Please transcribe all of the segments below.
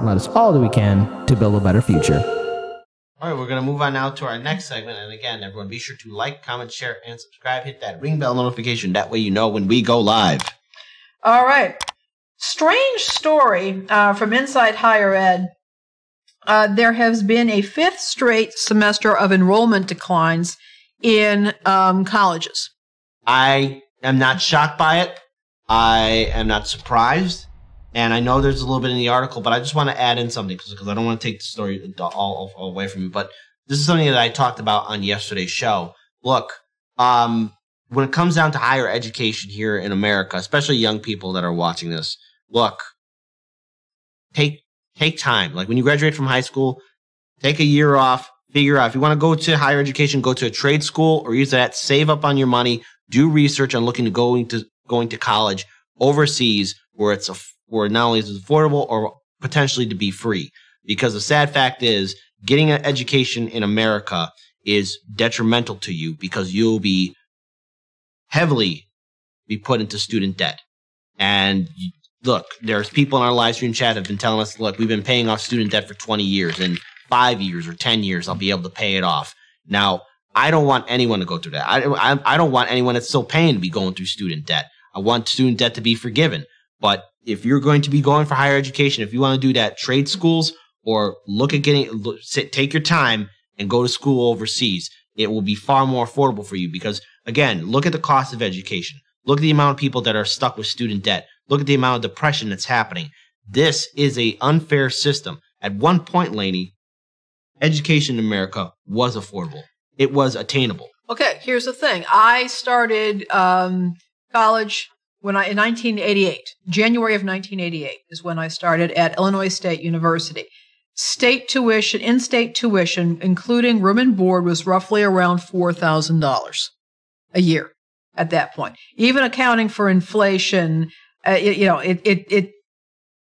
and let us all do we can to build a better future. All right, we're going to move on now to our next segment. And again, everyone, be sure to like, comment, share, and subscribe. Hit that ring bell notification. That way you know when we go live. All right. Strange story from Inside Higher Ed. There has been a 5th straight semester of enrollment declines in colleges. I am not shocked by it. I am not surprised. And I know there's a little bit in the article, but I just want to add in something because I don't want to take the story all away from you. But this is something that I talked about on yesterday's show. Look, when it comes down to higher education here in America, especially young people that are watching this, look, take time. Like when you graduate from high school, take a year off, figure out if you want to go to higher education, go to a trade school or use that, save up on your money, do research on looking to going to college overseas where not only is it affordable or potentially to be free. Because the sad fact is getting an education in America is detrimental to you because you'll be heavily put into student debt. And look, there's people in our live stream chat have been telling us, look, we've been paying off student debt for 20 years. In 5 years or 10 years, I'll be able to pay it off. Now, I don't want anyone to go through that. I don't want anyone that's still paying to be going through student debt. I want student debt to be forgiven. But if you're going to be going for higher education, if you want to do that, trade schools or take your time and go to school overseas, it will be far more affordable for you because, again, look at the cost of education. Look at the amount of people that are stuck with student debt. Look at the amount of depression that's happening. This is an unfair system. At one point, Lainey, education in America was affordable. It was attainable. Okay, here's the thing. I started college in 1988. January of 1988 is when I started at Illinois State University. In-state tuition, including room and board, was roughly around $4,000 a year at that point. Even accounting for inflation,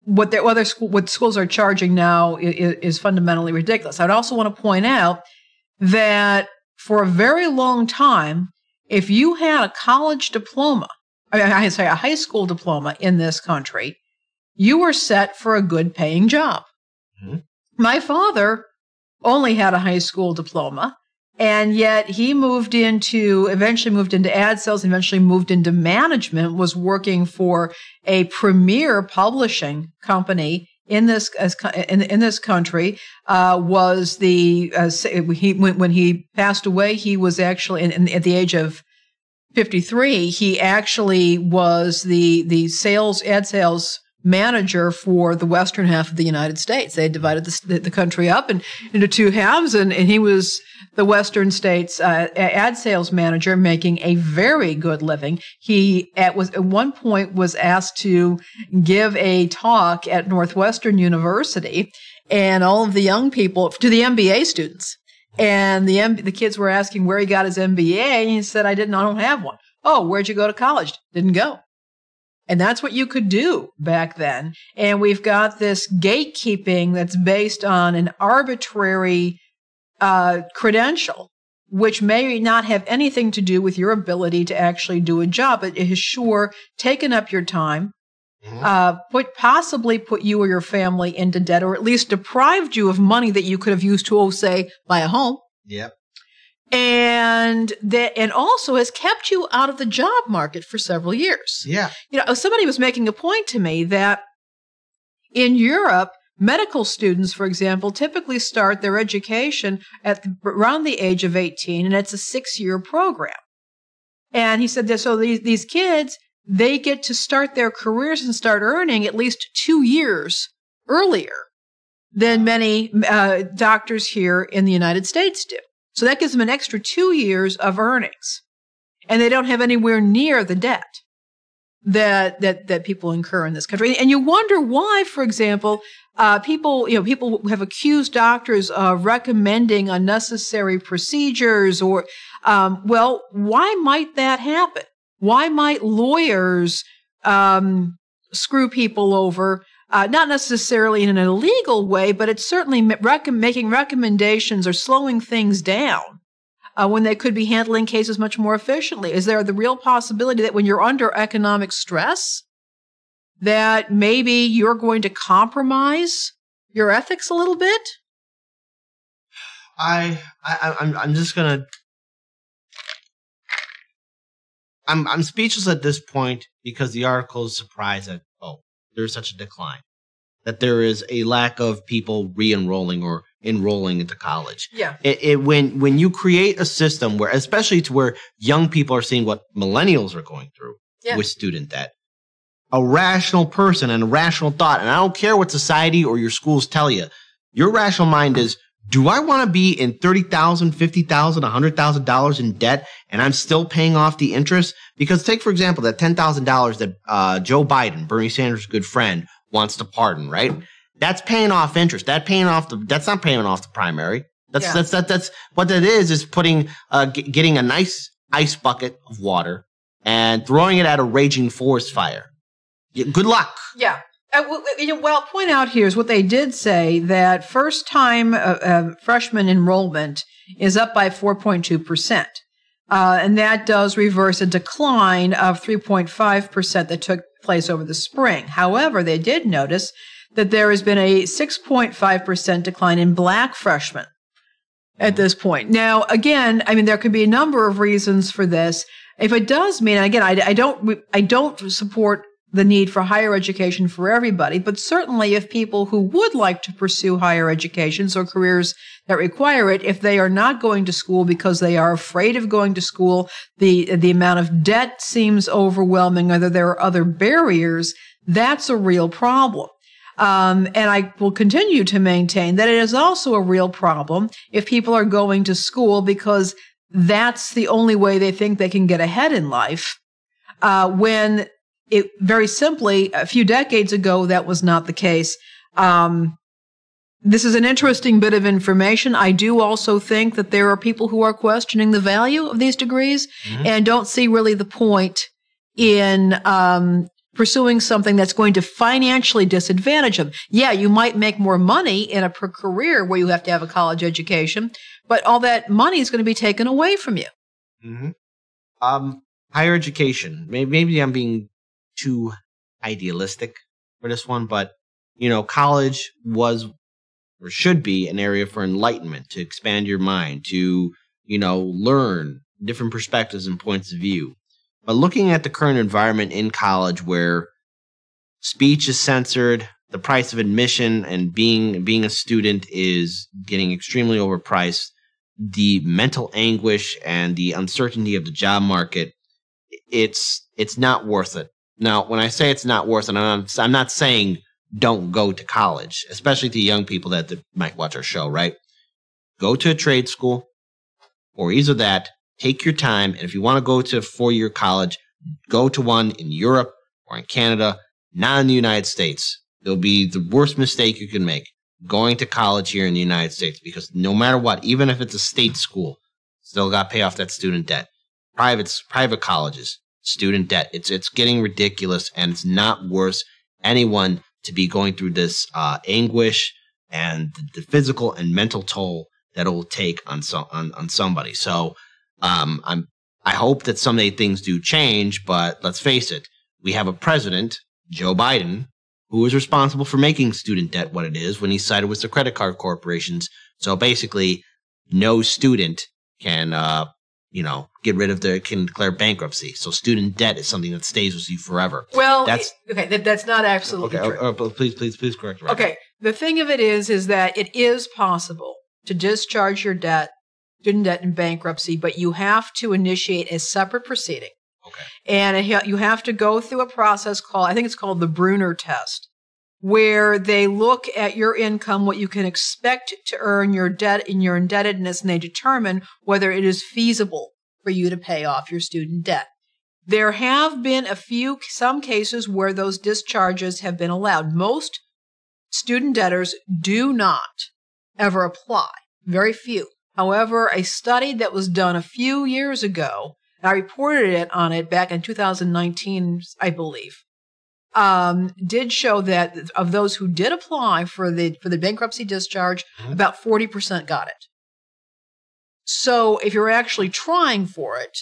what schools are charging now is fundamentally ridiculous. I'd also want to point out that for a very long time, if you had a college diploma, a high school diploma in this country, you were set for a good paying job. Mm-hmm. My father only had a high school diploma, and yet he eventually moved into ad sales, eventually moved into management, was working for a premier publishing company in this country. When he passed away, he was actually at the age of 53. He actually was the ad sales manager for the western half of the United States. They had divided the country up into 2 halves, and he was the western states ad sales manager, making a very good living. He at one point was asked to give a talk at Northwestern University, and all of the young people, to the MBA students, and the kids were asking where he got his MBA, and he said, I don't have one. Oh, where'd you go to college? Didn't go. And that's what you could do back then. And we've got this gatekeeping that's based on an arbitrary credential, which may not have anything to do with your ability to actually do a job, but it has sure taken up your time, possibly put you or your family into debt, or at least deprived you of money that you could have used to, say, buy a home. Yep. And also has kept you out of the job market for several years. Yeah. Somebody was making a point to me that in Europe, medical students, for example, typically start their education at around the age of 18, and it's a 6-year program. And he said that so these kids, they get to start their careers and start earning at least 2 years earlier than many doctors here in the United States do. So that gives them an extra 2 years of earnings, and they don't have anywhere near the debt that people incur in this country. And you wonder why, for example, people have accused doctors of recommending unnecessary procedures, or why might that happen? Why might lawyers screw people over? Not necessarily in an illegal way, but it's certainly making recommendations or slowing things down when they could be handling cases much more efficiently. Is there the real possibility that when you're under economic stress, that maybe you're going to compromise your ethics a little bit? I'm just gonna. I'm speechless at this point because the article is surprised that there's such a decline, that there is a lack of people re-enrolling or enrolling into college. Yeah. When you create a system where, especially to where young people are seeing what millennials are going through with student debt, a rational person and a rational thought, and I don't care what society or your schools tell you, your rational mind is, do I want to be in $30,000, $50,000, $100,000 in debt, and I'm still paying off the interest? Because take, for example, that $10,000 that Joe Biden, Bernie Sanders' good friend, wants to pardon, right? That's paying off interest. That's not paying off the primary. That's what that is putting, getting a nice ice bucket of water and throwing it at a raging forest fire. Good luck. Yeah. What I'll point out here is what they did say, that first-time freshman enrollment is up by 4.2%. And that does reverse a decline of 3.5% that took place over the spring. However, they did notice that there has been a 6.5% decline in black freshmen at this point. Now, again, I mean, there could be a number of reasons for this. If it does mean, again, I don't support the need for higher education for everybody, but certainly if people who would like to pursue higher educations or careers that require it, if they are not going to school because they are afraid of going to school, the amount of debt seems overwhelming, or there are other barriers, that's a real problem. And I will continue to maintain that it is also a real problem if people are going to school because that's the only way they think they can get ahead in life, when it very simply, a few decades ago, that was not the case. This is an interesting bit of information. I do also think that there are people who are questioning the value of these degrees and don't see really the point in pursuing something that's going to financially disadvantage them. Yeah, you might make more money in a career where you have to have a college education, but all that money is going to be taken away from you. Higher education. Maybe I'm being too idealistic for this one, but college was or should be an area for enlightenment, to expand your mind, to learn different perspectives and points of view. But looking at the current environment in college, where speech is censored, the price of admission and being a student is getting extremely overpriced, the mental anguish and the uncertainty of the job market, it's not worth it. Now, when I say it's not worth it, I'm not saying don't go to college, especially to young people that might watch our show, right? Go to a trade school, or either that, take your time, and if you want to go to a 4-year college, go to one in Europe or in Canada, not in the United States. It'll be the worst mistake you can make, going to college here in the United States, because no matter what, even if it's a state school, still got to pay off that student debt. Private colleges, student debt. It's getting ridiculous, and it's not worth anyone to be going through this anguish and the physical and mental toll that it will take on somebody. So I hope that someday things do change, but let's face it, we have a president, Joe Biden, who is responsible for making student debt what it is when he sided with the credit card corporations. So basically, no student can get rid of can declare bankruptcy. So student debt is something that stays with you forever. Well, that's not absolutely true. Please correct me. Okay, the thing of it is that it is possible to discharge your debt, student debt in bankruptcy, but you have to initiate a separate proceeding. Okay. And you have to go through a process I think it's called the Bruner test, where they look at your income, what you can expect to earn, your debt and your indebtedness, and they determine whether it is feasible for you to pay off your student debt. There have been some cases where those discharges have been allowed. Most student debtors do not ever apply, very few. However, a study that was done a few years ago, and I reported on it back in 2019, I believe, did show that of those who did apply for the bankruptcy discharge, about 40% got it. So if you're actually trying for it,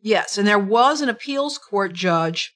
yes. And there was an appeals court judge,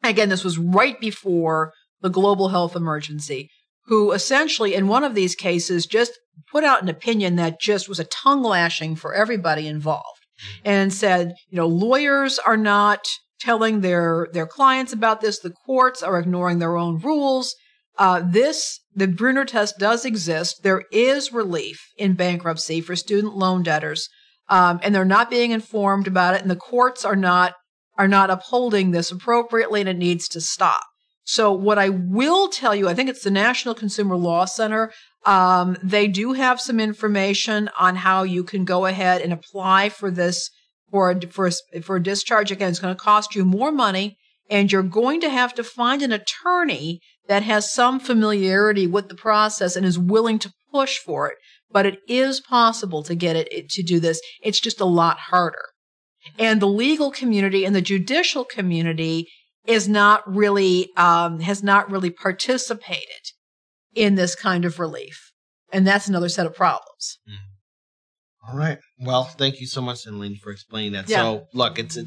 again, this was right before the global health emergency, who essentially, in one of these cases, just put out an opinion that just was a tongue lashing for everybody involved, and said, lawyers are not telling their clients about this. The courts are ignoring their own rules. The Brunner test does exist. There is relief in bankruptcy for student loan debtors, and they're not being informed about it, and the courts are not upholding this appropriately, and it needs to stop. So what I will tell you, I think it's the National Consumer Law Center. They do have some information on how you can go ahead and apply for this for a discharge. Again, it's going to cost you more money, and you're going to have to find an attorney that has some familiarity with the process and is willing to push for it. But it is possible to get it to do this. It's just a lot harder. And the legal community and the judicial community has not really participated in this kind of relief. And that's another set of problems. All right. Well, thank you so much, Lynn, for explaining that. Yeah. So, look, it's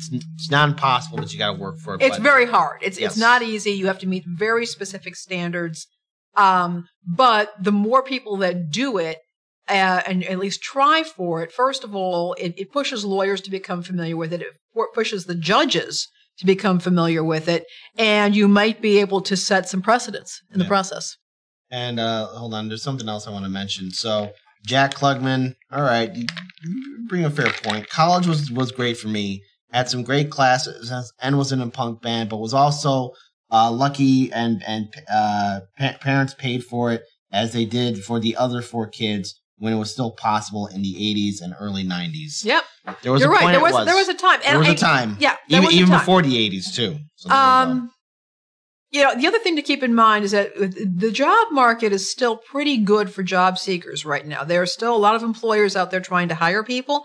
not impossible, but you got to work for it. It's very hard. It's Yes. not easy. You have to meet very specific standards. But the more people that do it, and at least try for it, first of all, it pushes lawyers to become familiar with it. It pushes the judges to become familiar with it, and you might be able to set some precedents in the process. And hold on, there's something else I want to mention. So, Jack Klugman, all right, you bring a fair point. College was great for me. Had some great classes and was in a punk band, but was also lucky and parents paid for it as they did for the other 4 kids when it was still possible in the 80s and early 90s. Yep. There was You're a right. point There was a time. There was a time. Yeah. There Even was a time. before the 80s, too. So there you go. The other thing to keep in mind is that the job market is still pretty good for job seekers right now. There are still a lot of employers out there trying to hire people.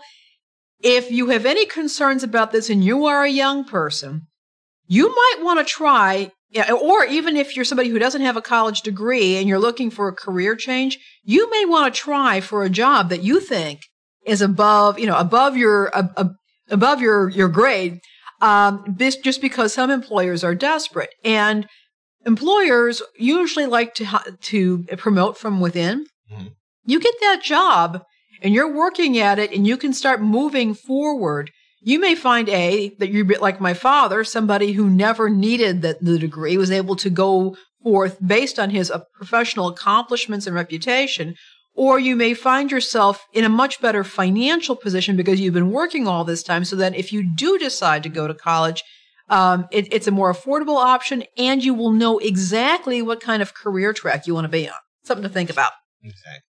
If you have any concerns about this and you are a young person, you might want to try, or even if you're somebody who doesn't have a college degree and you're looking for a career change, you may want to try for a job that you think is above your grade. Just because some employers are desperate, and employers usually like to promote from within. Mm-hmm. You get that job and you're working at it and you can start moving forward. You may find that you're a bit like my father, somebody who never needed the degree, was able to go forth based on his professional accomplishments and reputation. Or you may find yourself in a much better financial position because you've been working all this time, so that if you do decide to go to college, it's a more affordable option, and you will know exactly what kind of career track you want to be on. Something to think about. Exactly.